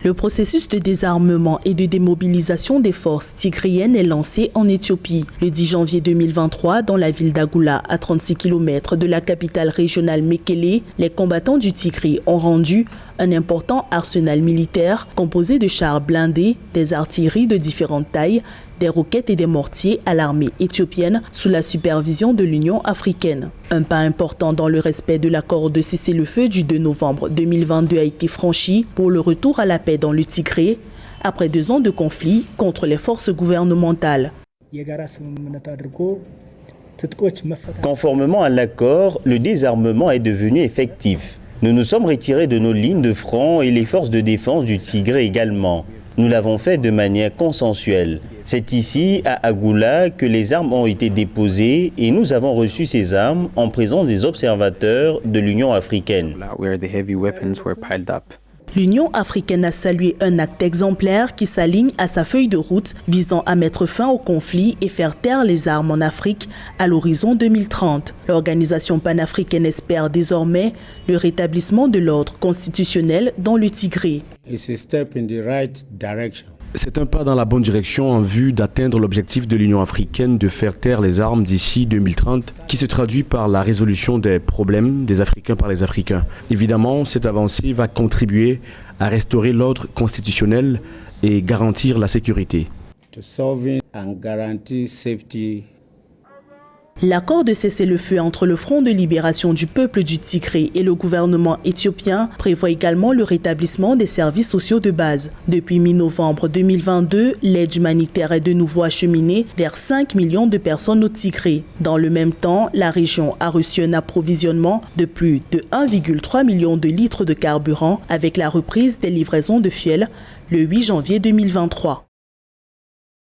Le processus de désarmement et de démobilisation des forces tigriennes est lancé en Éthiopie. Le 10 janvier 2023, dans la ville d'Agoula, à 36 km de la capitale régionale Mekele, les combattants du Tigray ont rendu un important arsenal militaire composé de chars blindés, des artilleries de différentes tailles, des roquettes et des mortiers à l'armée éthiopienne sous la supervision de l'Union africaine. Un pas important dans le respect de l'accord de cessez-le-feu du 2 novembre 2022 a été franchi pour le retour à la paix dans le Tigray après 2 ans de conflit contre les forces gouvernementales. Conformément à l'accord, le désarmement est devenu effectif. Nous nous sommes retirés de nos lignes de front et les forces de défense du Tigray également. Nous l'avons fait de manière consensuelle. C'est ici, à Agoula, que les armes ont été déposées et nous avons reçu ces armes en présence des observateurs de l'Union africaine. L'Union africaine a salué un acte exemplaire qui s'aligne à sa feuille de route visant à mettre fin au conflit et faire taire les armes en Afrique à l'horizon 2030. L'organisation panafricaine espère désormais le rétablissement de l'ordre constitutionnel dans le Tigray. C'est un pas dans la bonne direction en vue d'atteindre l'objectif de l'Union africaine de faire taire les armes d'ici 2030, qui se traduit par la résolution des problèmes des Africains par les Africains. Évidemment, cette avancée va contribuer à restaurer l'ordre constitutionnel et garantir la sécurité. L'accord de cessez-le-feu entre le Front de libération du peuple du Tigray et le gouvernement éthiopien prévoit également le rétablissement des services sociaux de base. Depuis mi-novembre 2022, l'aide humanitaire est de nouveau acheminée vers 5 millions de personnes au Tigray. Dans le même temps, la région a reçu un approvisionnement de plus de 1,3 million de litres de carburant avec la reprise des livraisons de fuel le 8 janvier 2023.